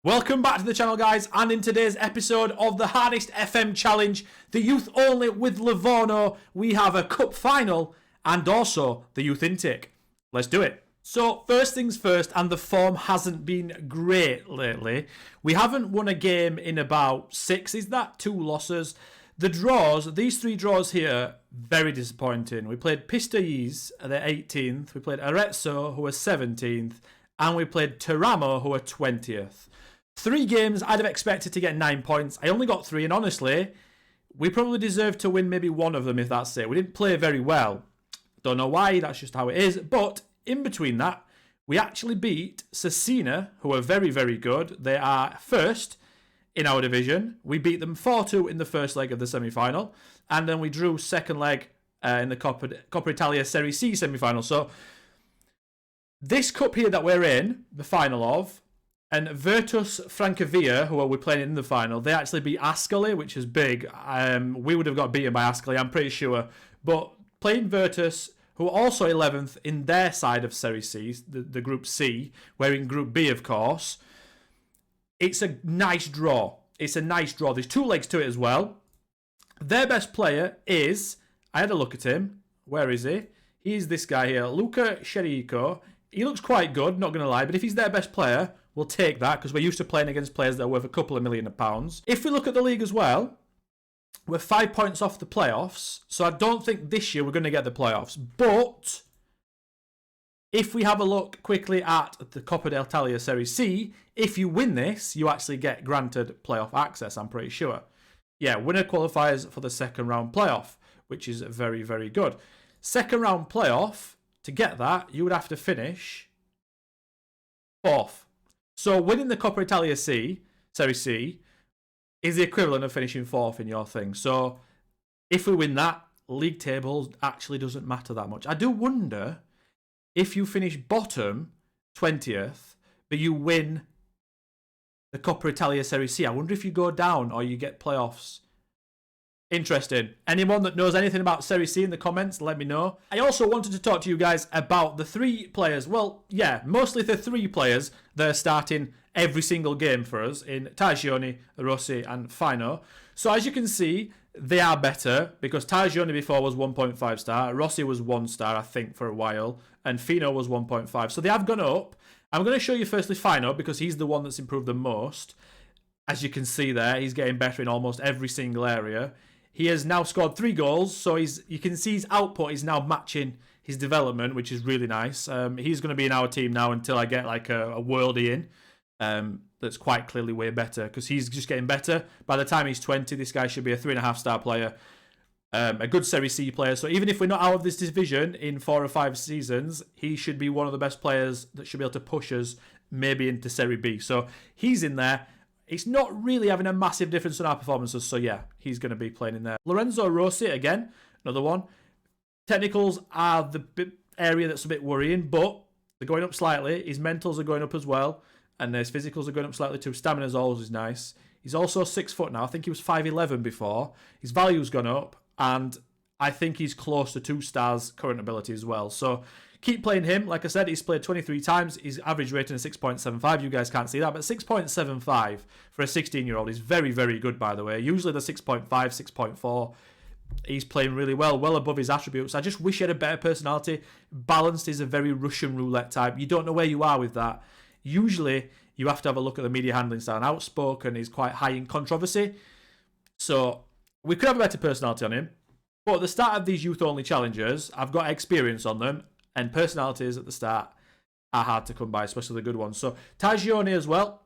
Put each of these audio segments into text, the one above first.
Welcome back to the channel, guys, and in today's episode of the Hardest FM Challenge, the youth only with Livorno, we have a cup final and also the youth intake. Let's do it. So, first things first, and the form hasn't been great lately. We haven't won a game in about 6, is that? 2 losses. The draws, these 3 draws here, very disappointing. We played Pistoiese, they're 18th. We played Arezzo, who are 17th. And we played Teramo, who are 20th. 3 games, I'd have expected to get 9 points. I only got 3, and honestly, we probably deserved to win maybe 1 of them, if that's it. We didn't play very well. Don't know why, that's just how it is. But in between that, we actually beat Cesena, who are very, very good. They are first in our division. We beat them 4-2 in the first leg of the semi-final. And then we drew second leg in the Coppa Italia Serie C semi-final. So this cup here that we're in, the final of, and Virtus Francavilla, who we're playing in the final, they actually beat Ascoli, which is big. We would have got beaten by Ascoli, I'm pretty sure. But playing Virtus, who are also 11th in their side of Serie C, the Group C, we're in Group B, of course. It's a nice draw. It's a nice draw. There's 2 legs to it as well. Their best player is, I had a look at him. Where is he? He's this guy here, Luca Cherico. He looks quite good, not going to lie, but if he's their best player, we'll take that because we're used to playing against players that are worth a couple of million pounds. If we look at the league as well, we're 5 points off the playoffs, so I don't think this year we're going to get the playoffs. But if we have a look quickly at the Coppa Italia Serie C, if you win this, you actually get granted playoff access, I'm pretty sure. Yeah, winner qualifies for the second round playoff, which is very, very good. Second round playoff, to get that, you would have to finish 4th. So winning the Coppa Italia Serie C, is the equivalent of finishing 4th in your thing. So if we win that, league tables actually doesn't matter that much. I do wonder if you finish bottom, 20th, but you win the Coppa Italia Serie C, I wonder if you go down or you get playoffs. Interesting. Anyone that knows anything about Serie C in the comments, let me know. I also wanted to talk to you guys about the 3 players. Well, yeah, mostly the 3 players that are starting every single game for us in Tagioni, Rossi and Fino. So as you can see, they are better because Tagioni before was 1.5 star. Rossi was 1 star, I think, for a while. And Fino was 1.5. So they have gone up. I'm going to show you firstly Fino because he's the one that's improved the most. As you can see there, he's getting better in almost every single area. He has now scored 3 goals, so you can see his output is now matching his development, which is really nice. He's going to be in our team now until I get like a worldie in that's quite clearly way better because he's just getting better. By the time he's 20, this guy should be a 3.5 star player, a good Serie C player. So even if we're not out of this division in 4 or 5 seasons, he should be one of the best players that should be able to push us maybe into Serie B. So he's in there. It's not really having a massive difference in our performances, so yeah, he's going to be playing in there. Lorenzo Rossi, again, another one. Technicals are the area that's a bit worrying, but they're going up slightly. His mentals are going up as well, and his physicals are going up slightly too. Stamina's always is nice. He's also 6 foot now. I think he was 5'11" before. His value's gone up, and I think he's close to 2 stars current ability as well. So keep playing him. Like I said, he's played 23 times. His average rating is 6.75. You guys can't see that, but 6.75 for a 16-year-old is very, very good, by the way. Usually the 6.5, 6.4. He's playing really well, well above his attributes. I just wish he had a better personality. Balanced is a very Russian roulette type. You don't know where you are with that. Usually, you have to have a look at the media handling style. And outspoken is quite high in controversy. So we could have a better personality on him. But at the start of these youth-only challenges, I've got experience on them. And personalities at the start are hard to come by, especially the good ones. So Tagioni as well.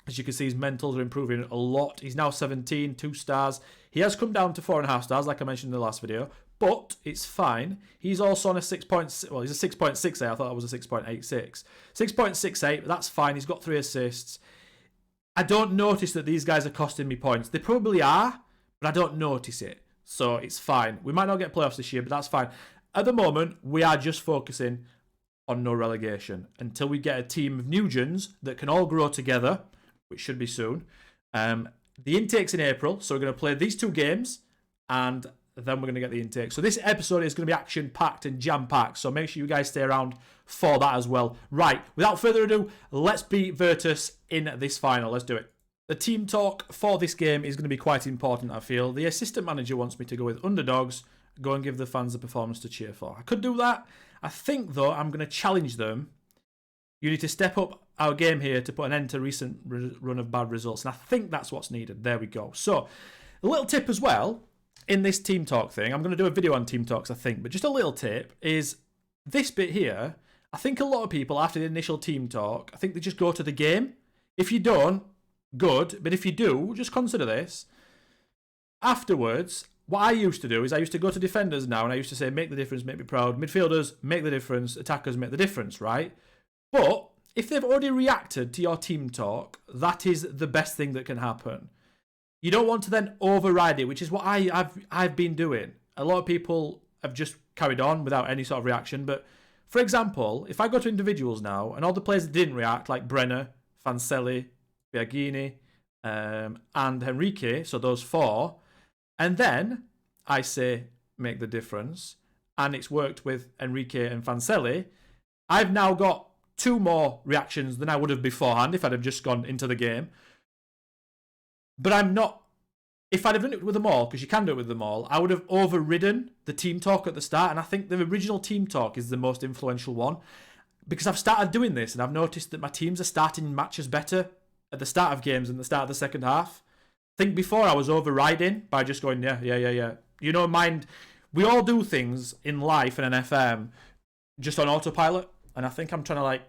As you can see, his mentals are improving a lot. He's now 17, 2 stars. He has come down to 4.5 stars, like I mentioned in the last video. But it's fine. He's also on a 6.6. Well, he's a 6.68. I thought it was a 6.86. 6.68, that's fine. He's got 3 assists. I don't notice that these guys are costing me points. They probably are, but I don't notice it. So it's fine. We might not get playoffs this year, but that's fine. At the moment, we are just focusing on no relegation until we get a team of Nugents that can all grow together, which should be soon. The intake's in April, so we're going to play these 2 games, and then we're going to get the intake. So this episode is going to be action-packed and jam-packed, so make sure you guys stay around for that as well. Right, without further ado, let's beat Virtus in this final. Let's do it. The team talk for this game is going to be quite important, I feel. The assistant manager wants me to go with underdogs, go and give the fans a performance to cheer for. I could do that. I think, though, I'm going to challenge them. You need to step up our game here to put an end to recent run of bad results. And I think that's what's needed. There we go. So, a little tip as well in this team talk thing. I'm going to do a video on team talks, I think. But just a little tip is this bit here. I think a lot of people, after the initial team talk, I think they just go to the game. If you don't, good. But if you do, just consider this. Afterwards, what I used to do is I used to go to defenders now and I used to say, make the difference, make me proud. Midfielders, make the difference. Attackers, make the difference, right? But if they've already reacted to your team talk, that is the best thing that can happen. You don't want to then override it, which is what I've been doing. A lot of people have just carried on without any sort of reaction. But for example, if I go to individuals now and all the players that didn't react, like Brenner, Fancelli, Biagini, and Henrique, so those four, and then I say make the difference, and it's worked with Henrique and Fancelli, I've now got 2 more reactions than I would have beforehand if I'd have just gone into the game. But I'm not... If I'd have done it with them all, because you can do it with them all, I would have overridden the team talk at the start, and I think the original team talk is the most influential one, because I've started doing this, and I've noticed that my teams are starting matches better at the start of games and the start of the second half. I think before I was overriding by just going, yeah. You know, mind, we all do things in life and an FM just on autopilot, and I think I'm trying to, like,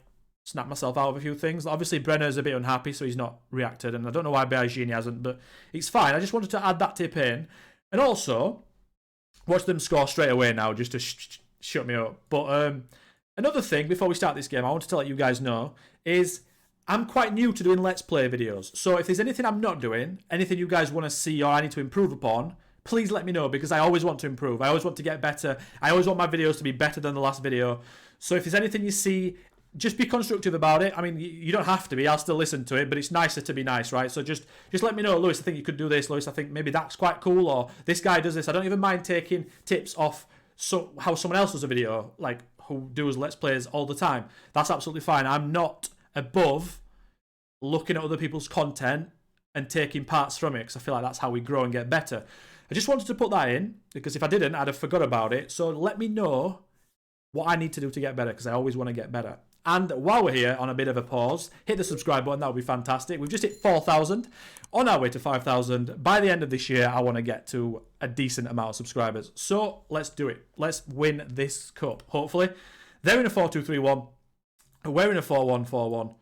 snap myself out of a few things. Obviously, Brenner's a bit unhappy, so he's not reacted, and I don't know why Biagini hasn't, but it's fine. I just wanted to add that tip in. And also, watch them score straight away now, just to shut me up. But another thing, before we start this game, I wanted to let you guys know, is I'm quite new to doing Let's Play videos. So if there's anything I'm not doing, anything you guys want to see or I need to improve upon, please let me know, because I always want to improve. I always want to get better. I always want my videos to be better than the last video. So if there's anything you see, just be constructive about it. I mean, you don't have to be. I'll still listen to it, but it's nicer to be nice, right? So just let me know, Lewis, I think you could do this. Lewis, I think maybe that's quite cool, or this guy does this. I don't even mind taking tips off how someone else does a video, like who does Let's Plays all the time. That's absolutely fine. I'm not above looking at other people's content and taking parts from it, because I feel like that's how we grow and get better. I just wanted to put that in, because if I didn't, I'd have forgot about it. So let me know what I need to do to get better, because I always want to get better. And while we're here on a bit of a pause, hit the subscribe button. That would be fantastic. We've just hit 4,000, on our way to 5,000. By the end of this year, I want to get to a decent amount of subscribers. So let's do it. Let's win this cup, hopefully. They're in a 4-2-3-1. We're in a 4-1-4-1.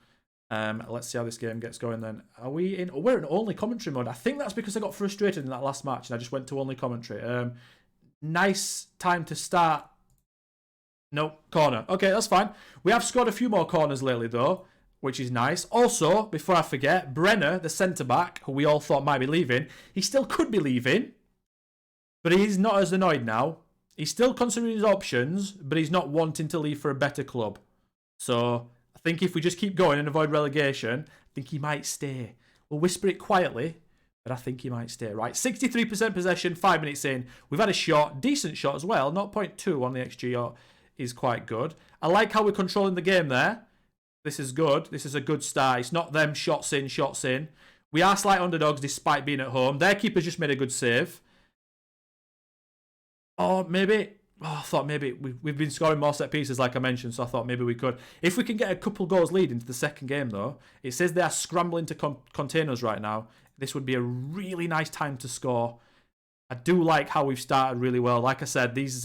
Let's see how this game gets going then. Are we in... Oh, we're in only commentary mode. I think that's because I got frustrated in that last match and I just went to only commentary. Nice time to start. No, corner. Okay, that's fine. We have scored a few more corners lately, though, which is nice. Also, before I forget, Brenner, the centre-back, who we all thought might be leaving, he still could be leaving, but he's not as annoyed now. He's still considering his options, but he's not wanting to leave for a better club. So I think if we just keep going and avoid relegation, I think he might stay. We'll whisper it quietly, but I think he might stay. Right, 63% possession, 5 minutes in. We've had a shot, decent shot as well, 0.2 on the XG is quite good. I like how we're controlling the game there. This is good. This is a good start. It's not them shots in, shots in. We are slight underdogs despite being at home. Their keeper's just made a good save. Or maybe... Oh, I thought maybe we've been scoring more set pieces like I mentioned, so I thought maybe we could. If we can get a couple goals lead into the second game, though, it says they are scrambling to contain us right now. This would be a really nice time to score. I do like how we've started really well. Like I said, these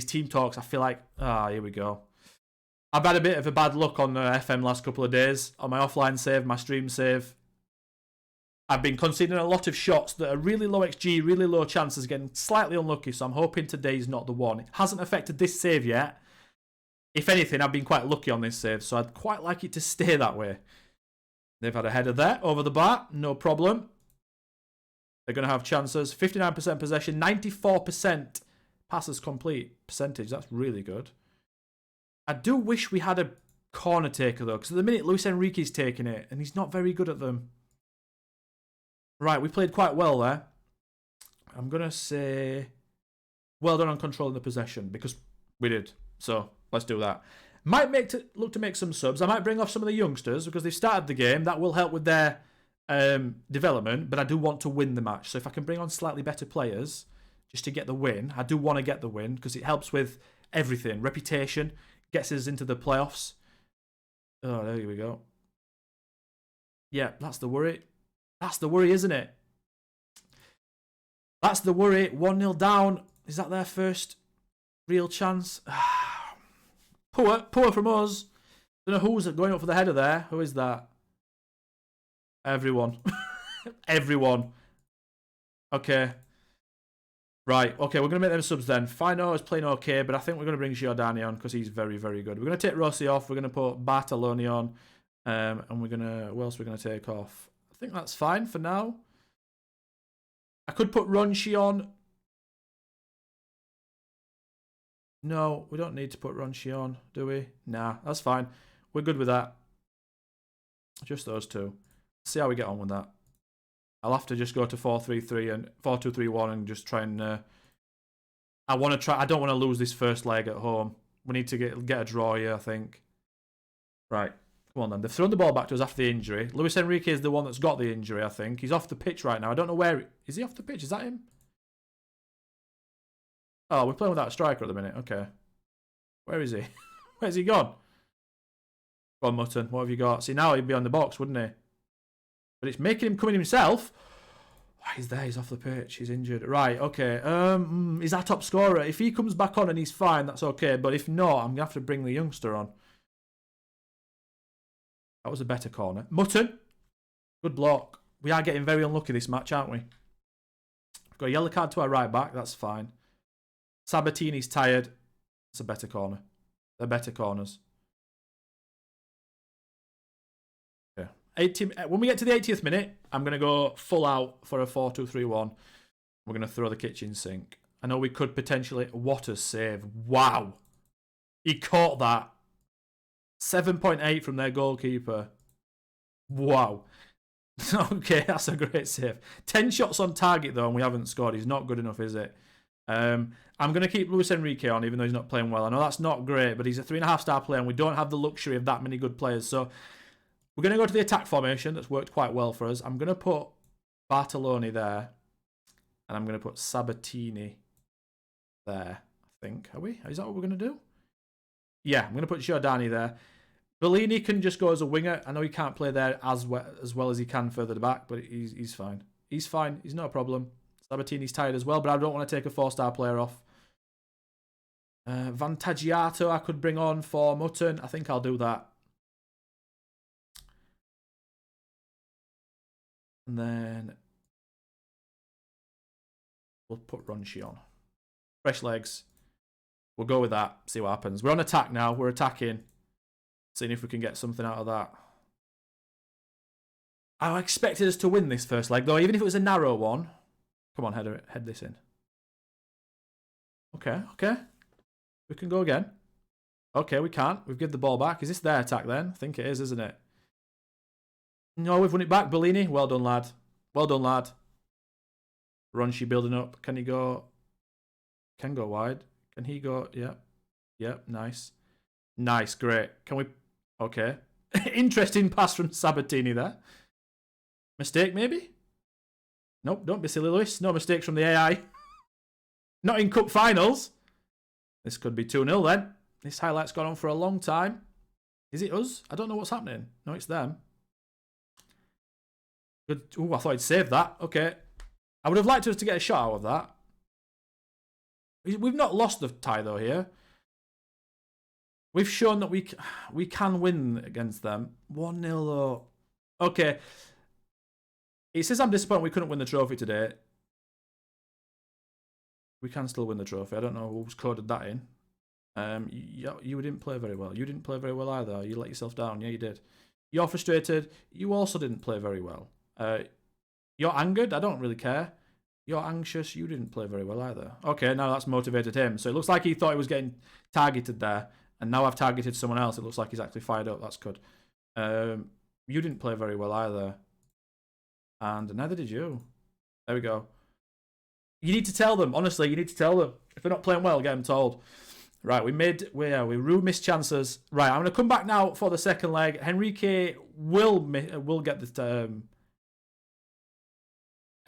team talks, I feel like... here we go. I've had a bit of a bad luck on FM last couple of days. On my offline save, my stream save. I've been conceding a lot of shots that are really low XG, really low chances, getting slightly unlucky, so I'm hoping today's not the one. It hasn't affected this save yet. If anything, I've been quite lucky on this save, so I'd quite like it to stay that way. They've had a header there, over the bar, no problem. They're going to have chances. 59% possession, 94% passes complete percentage. That's really good. I do wish we had a corner taker, though, because at the minute, Luis Enrique's taking it, and he's not very good at them. Right, we played quite well there. I'm going to say Well done on controlling the possession, because we did. So let's do that. Might look to make some subs. I might bring off some of the youngsters because they've started the game. That will help with their development, but I do want to win the match. So if I can bring on slightly better players just to get the win, I do want to get the win because it helps with everything. Reputation, gets us into the playoffs. Oh, there we go. Yeah, that's the worry. That's the worry, isn't it? That's the worry. 1-0 down. Is that their first real chance? Poor from us. Don't know who's going up for the header there. Who is that? Everyone. Everyone. Okay. Right. Okay, we're going to make them subs then. Fino is playing okay, but I think we're going to bring Giordani on because he's very, very good. We're going to take Rossi off. We're going to put Bartoloni on. And we're going to... Who else are we going to take off? I think that's fine for now. I could put Ronchi on. No, we don't need to put Ronchi on, do we? Nah, that's fine. We're good with that. Just those two. See how we get on with that. I'll have to just go to 4-3-3 and 4-2-3-1 and just try and... I don't want to lose this first leg at home. We need to get a draw here, I think. Right. Come on then. They've thrown the ball back to us after the injury. Luis Enrique is the one that's got the injury, I think. He's off the pitch right now. I don't know where... Is he off the pitch? Is that him? Oh, we're playing without a striker at the minute. Okay. Where is he? Where's he gone? Go on, Mutton. What have you got? See, now he'd be on the box, wouldn't he? But it's making him come in himself. Oh, he's there. He's off the pitch. He's injured. Right, okay. He's our top scorer. If he comes back on and he's fine, that's okay. But if not, I'm going to have to bring the youngster on. That was a better corner. Mutton. Good block. We are getting very unlucky this match, aren't we? We've got a yellow card to our right back. That's fine. Sabatini's tired. It's a better corner. They're better corners. Yeah. When we get to the 80th minute, I'm going to go full out for a 4-2-3-1. We're going to throw the kitchen sink. I know we could potentially... What a save. Wow. He caught that. 7.8 from their goalkeeper. Wow. Okay, that's a great save. 10 shots on target, though, and we haven't scored. He's not good enough, is it? I'm going to keep Luis Enrique on, even though he's not playing well. I know that's not great, but he's a 3.5-star player, and we don't have the luxury of that many good players. So we're going to go to the attack formation. That's worked quite well for us. I'm going to put Bartoloni there, and I'm going to put Sabatini there, I think. Are we? Is that what we're going to do? Yeah, I'm going to put Giordani there. Bellini can just go as a winger. I know he can't play there as well as he can further back, but he's fine. He's fine. He's not a problem. Sabatini's tired as well, but I don't want to take a 4-star player off. Vantagiato I could bring on for Mutton. I think I'll do that. And then we'll put Ronchi on. Fresh legs. We'll go with that. See what happens. We're on attack now. We're attacking. Seeing if we can get something out of that. I expected us to win this first leg, though, even if it was a narrow one. Come on, head this in. Okay. We can go again. Okay, we can't. We've given the ball back. Is this their attack then? I think it is, isn't it? No, we've won it back. Bellini, well done, lad. Well done, lad. Ronchi building up. Can he go? Can go wide. Can he go? Yep, nice. Nice, great. Can we... Okay. Interesting pass from Sabatini there. Mistake, maybe? Nope, don't be silly, Lewis. No mistakes from the AI. Not in cup finals. This could be 2-0 then. This highlight's gone on for a long time. Is it us? I don't know what's happening. No, it's them. Good. Ooh, I thought I'd saved that. Okay. I would have liked us to get a shot out of that. We've not lost the tie, though, here. We've shown that we can win against them. 1-0, though. Okay. It says I'm disappointed we couldn't win the trophy today. We can still win the trophy. I don't know who's coded that in. You didn't play very well. You didn't play very well either. You let yourself down. Yeah, you did. You're frustrated. You also didn't play very well. You're angered. I don't really care. You're anxious. You didn't play very well either. Okay, now that's motivated him. So it looks like he thought he was getting targeted there. And now I've targeted someone else. It looks like he's actually fired up. That's good. You didn't play very well either. And neither did you. There we go. You need to tell them. Honestly, you need to tell them. If they're not playing well, get them told. Right, we missed chances. Right, I'm going to come back now for the second leg. Henrique will get the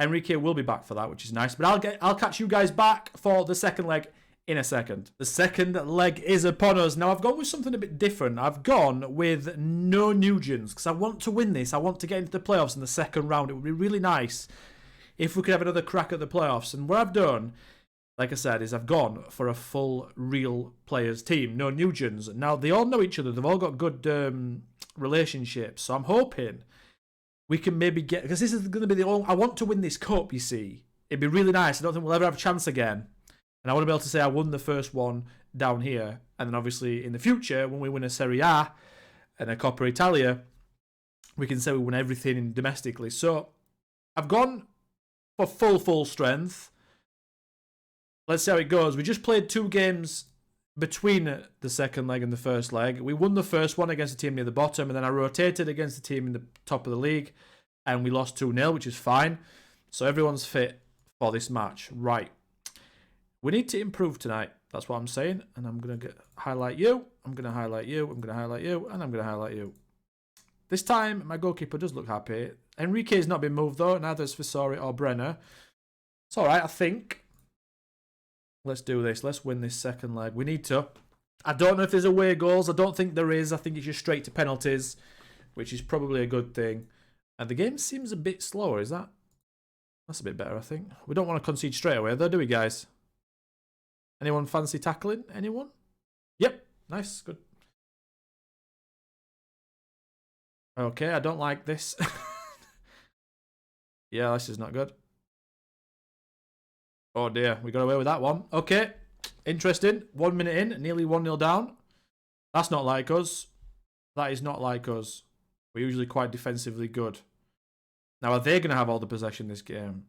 Henrique will be back for that, which is nice. But I'll catch you guys back for the second leg in a second. The second leg is upon us. Now, I've gone with something a bit different. I've gone with no Nugents because I want to win this. I want to get into the playoffs in the second round. It would be really nice if we could have another crack at the playoffs. And what I've done, like I said, is I've gone for a full real players team. No Nugents. Now, they all know each other. They've all got good relationships. So I'm hoping we can maybe get... Because this is going to be the only... I want to win this cup, you see. It'd be really nice. I don't think we'll ever have a chance again. And I want to be able to say I won the first one down here. And then obviously in the future, when we win a Serie A and a Coppa Italia, we can say we won everything domestically. So I've gone for full strength. Let's see how it goes. We just played 2 games between the second leg and the first leg. We won the first one against a team near the bottom, and then I rotated against the team in the top of the league, and we lost 2-0, which is fine. So everyone's fit for this match. Right. We need to improve tonight. That's what I'm saying. And I'm going to highlight you. I'm going to highlight you. I'm going to highlight you. And I'm going to highlight you. This time, my goalkeeper does look happy. Enrique's not been moved, though. Neither is Fisori or Brenner. It's all right, I think. Let's do this. Let's win this second leg. We need to. I don't know if there's away goals. I don't think there is. I think it's just straight to penalties, which is probably a good thing. And the game seems a bit slower. Is that? That's a bit better, I think. We don't want to concede straight away, though, do we, guys? Anyone fancy tackling? Anyone? Yep. Nice. Good. Okay, I don't like this. Yeah, this is not good. Oh dear, we got away with that one. Okay, interesting. 1 minute in, nearly 1-0 down. That's not like us. That is not like us. We're usually quite defensively good. Now, are they going to have all the possession this game?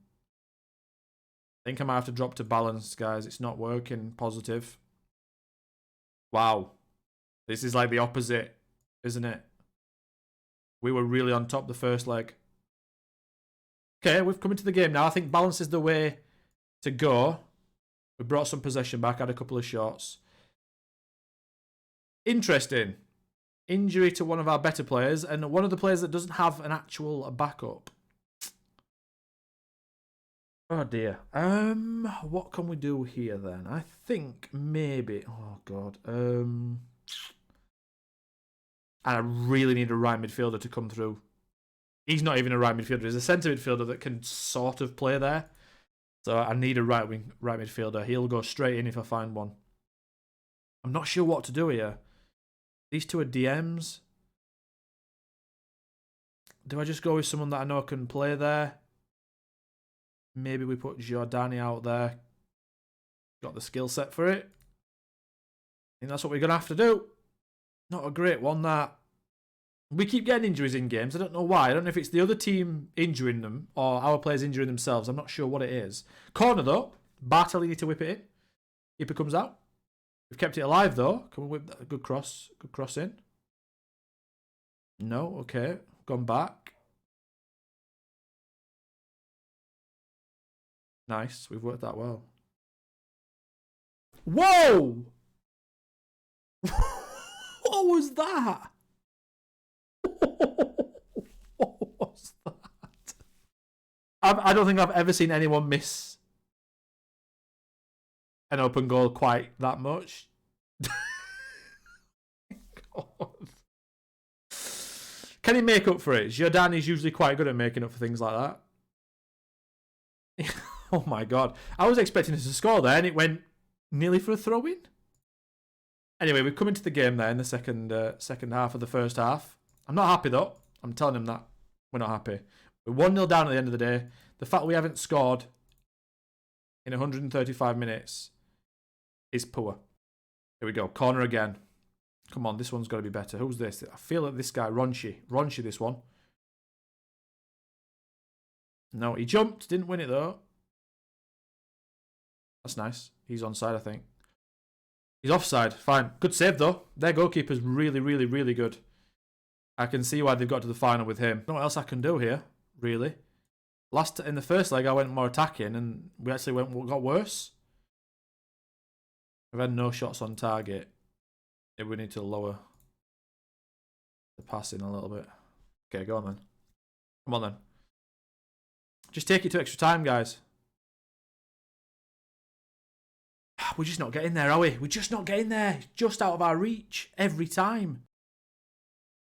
I think I might have to drop to balance, guys. It's not working. Positive. Wow. This is like the opposite, isn't it? We were really on top the first leg. Okay, we've come into the game now. I think balance is the way to go. We brought some possession back, had a couple of shots. Interesting. Injury to one of our better players, and one of the players that doesn't have an actual backup. Oh dear. What can we do here then? I think maybe... Oh god. And I really need a right midfielder to come through. He's not even a right midfielder. He's a centre midfielder that can sort of play there. So I need a right midfielder. He'll go straight in if I find one. I'm not sure what to do here. These two are DMs. Do I just go with someone that I know can play there? Maybe we put Giordani out there. Got the skill set for it. I think that's what we're going to have to do. Not a great one, that. We keep getting injuries in games. I don't know why. I don't know if it's the other team injuring them or our players injuring themselves. I'm not sure what it is. Corner, though. Bartelli need to whip it in. Keeper comes out. We've kept it alive, though. Can we whip that? Good cross. Good cross in. No, okay. Gone back. Nice. We've worked that well. Whoa! What was that? What was that? I don't think I've ever seen anyone miss an open goal quite that much. God. Can he make up for it? Giordani's usually quite good at making up for things like that. Oh my god. I was expecting us to score there and it went nearly for a throw-in. Anyway, we've come into the game there in the second half of the first half. I'm not happy though. I'm telling him that. We're not happy. We're 1-0 down at the end of the day. The fact we haven't scored in 135 minutes is poor. Here we go. Corner again. Come on, this one's got to be better. Who's this? I feel like this guy, Ronchi. Ronchi, this one. No, he jumped. Didn't win it though. That's nice. He's onside, I think. He's offside. Fine. Good save though. Their goalkeeper's really, really, really good. I can see why they've got to the final with him. No what else I can do here, really. In the first leg, I went more attacking, and we actually got worse. We've had no shots on target. Maybe we need to lower the passing a little bit. Okay, go on then. Come on then. Just take it to extra time, guys. We're just not getting there, are we? We're just not getting there. Just out of our reach every time.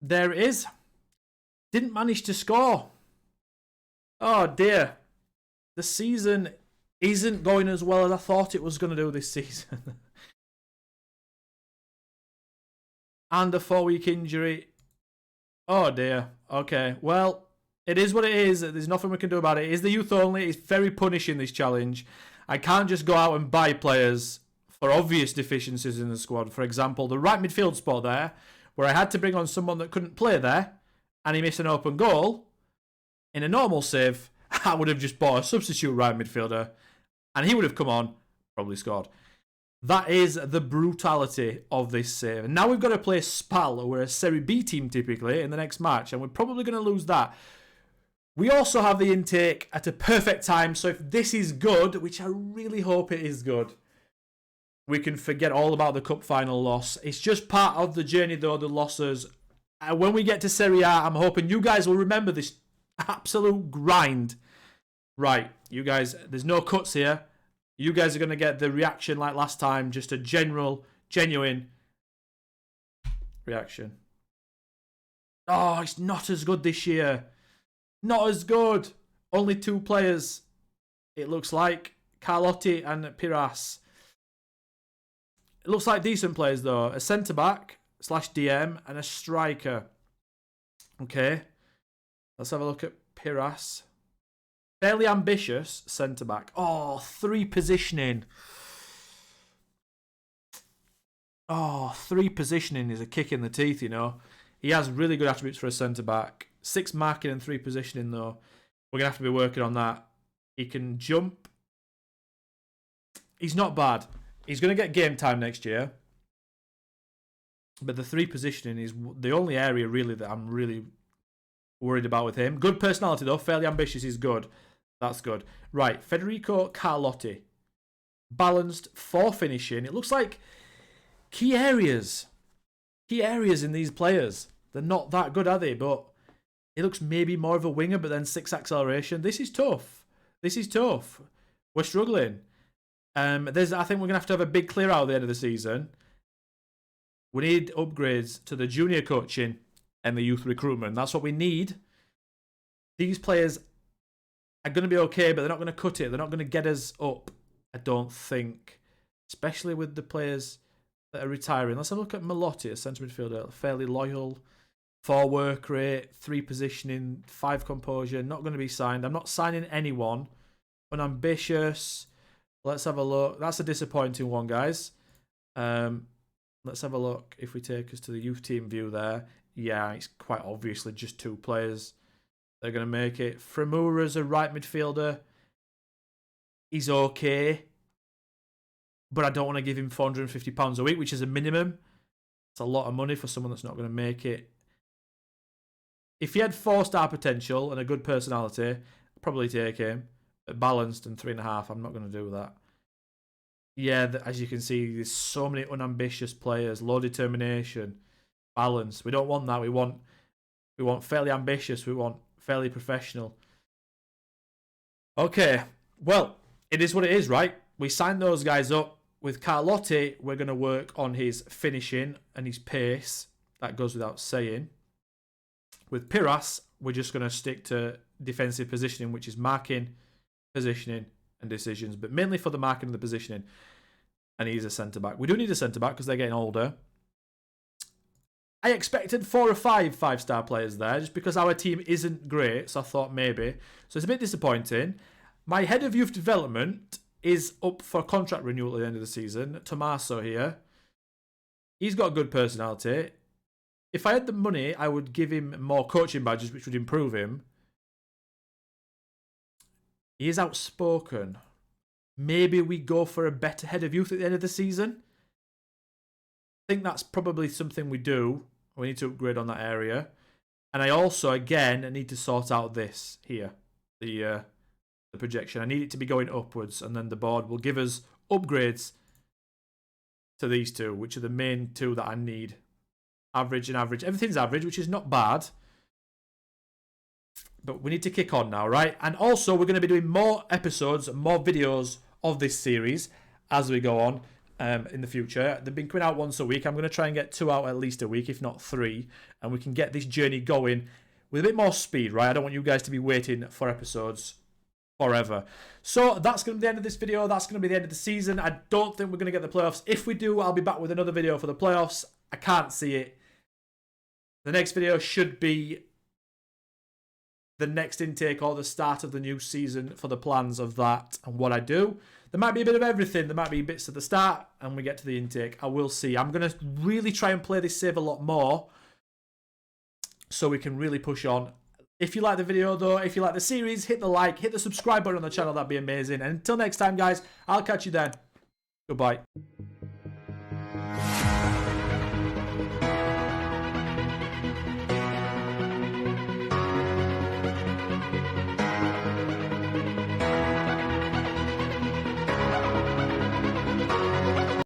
There it is. Didn't manage to score. Oh dear. The season isn't going as well as I thought it was going to do this season. And a 4-week injury. Oh dear. Okay. Well, it is what it is. There's nothing we can do about it. It is the youth only. It's very punishing, this challenge. I can't just go out and buy players for obvious deficiencies in the squad. For example, the right midfield spot there, where I had to bring on someone that couldn't play there, and he missed an open goal. In a normal save, I would have just bought a substitute right midfielder, and he would have come on, probably scored. That is the brutality of this save. And now we've got to play Spal, who are a Serie B team typically, in the next match, and we're probably going to lose that. We also have the intake at a perfect time, so if this is good, which I really hope it is good, we can forget all about the cup final loss. It's just part of the journey, though, the losses. When we get to Serie A, I'm hoping you guys will remember this absolute grind. Right, you guys, there's no cuts here. You guys are going to get the reaction like last time, just a genuine reaction. Oh, it's not as good this year. Not as good. Only 2 players, it looks like. Carlotti and Piras. It looks like decent players, though. A centre-back / DM and a striker. Okay. Let's have a look at Piras. Fairly ambitious centre-back. Oh, 3 positioning. Oh, 3 positioning is a kick in the teeth, you know. He has really good attributes for a centre-back. 6 marking and 3 positioning, though. We're going to have to be working on that. He can jump. He's not bad. He's going to get game time next year. But the 3 positioning is the only area, really, that I'm really worried about with him. Good personality, though. Fairly ambitious is good. That's good. Right, Federico Carlotti. Balanced, 4 finishing. It looks like key areas in these players. They're not that good, are they? But he looks maybe more of a winger, but then 6 acceleration. This is tough. We're struggling. I think we're going to have a big clear out at the end of the season. We need upgrades to the junior coaching and the youth recruitment. That's what we need. These players are going to be okay, but they're not going to cut it. They're not going to get us up, I don't think. Especially with the players that are retiring. Let's have a look at Malotti, a centre midfielder. Fairly loyal. 4 work rate, 3 positioning, 5 composure. Not going to be signed. I'm not signing anyone. Unambitious. Let's have a look. That's a disappointing one, guys. Let's have a look if we take us to the youth team view there. Yeah, it's quite obviously just 2 players. They're going to make it. Fremura's a right midfielder. He's okay. But I don't want to give him £450 a week, which is a minimum. It's a lot of money for someone that's not going to make it. If he had 4-star potential and a good personality, I'd probably take him. But balanced and 3.5, I'm not going to do that. Yeah, as you can see, there's so many unambitious players. Low determination. Balance. We don't want that. We want fairly ambitious. We want fairly professional. Okay. Well, it is what it is, right? We signed those guys up. With Carlotti, we're going to work on his finishing and his pace. That goes without saying. With Piras, we're just going to stick to defensive positioning, which is marking, positioning, and decisions. But mainly for the marking and the positioning. And he's a centre-back. We do need a centre-back because they're getting older. I expected 4 or 5 5-star players there just because our team isn't great. So I thought maybe. So it's a bit disappointing. My head of youth development is up for contract renewal at the end of the season. Tommaso here. He's got a good personality. If I had the money, I would give him more coaching badges, which would improve him. He is outspoken. Maybe we go for a better head of youth at the end of the season. I think that's probably something we do. We need to upgrade on that area. And I also, again, need to sort out this here. The the projection. I need it to be going upwards, and then the board will give us upgrades to these two, which are the main two that I need. Average and average. Everything's average, which is not bad. But we need to kick on now, right? And also, we're going to be doing more episodes, more videos of this series as we go on in the future. They've been coming out once a week. I'm going to try and get 2 out at least a week, if not 3. And we can get this journey going with a bit more speed, right? I don't want you guys to be waiting for episodes forever. So that's going to be the end of this video. That's going to be the end of the season. I don't think we're going to get the playoffs. If we do, I'll be back with another video for the playoffs. I can't see it. The next video should be the next intake or the start of the new season for the plans of that and what I do. There might be a bit of everything. There might be bits at the start and we get to the intake. I will see. I'm going to really try and play this save a lot more so we can really push on. If you like the video though, if you like the series, hit the like, hit the subscribe button on the channel. That'd be amazing. And until next time, guys, I'll catch you then. Goodbye.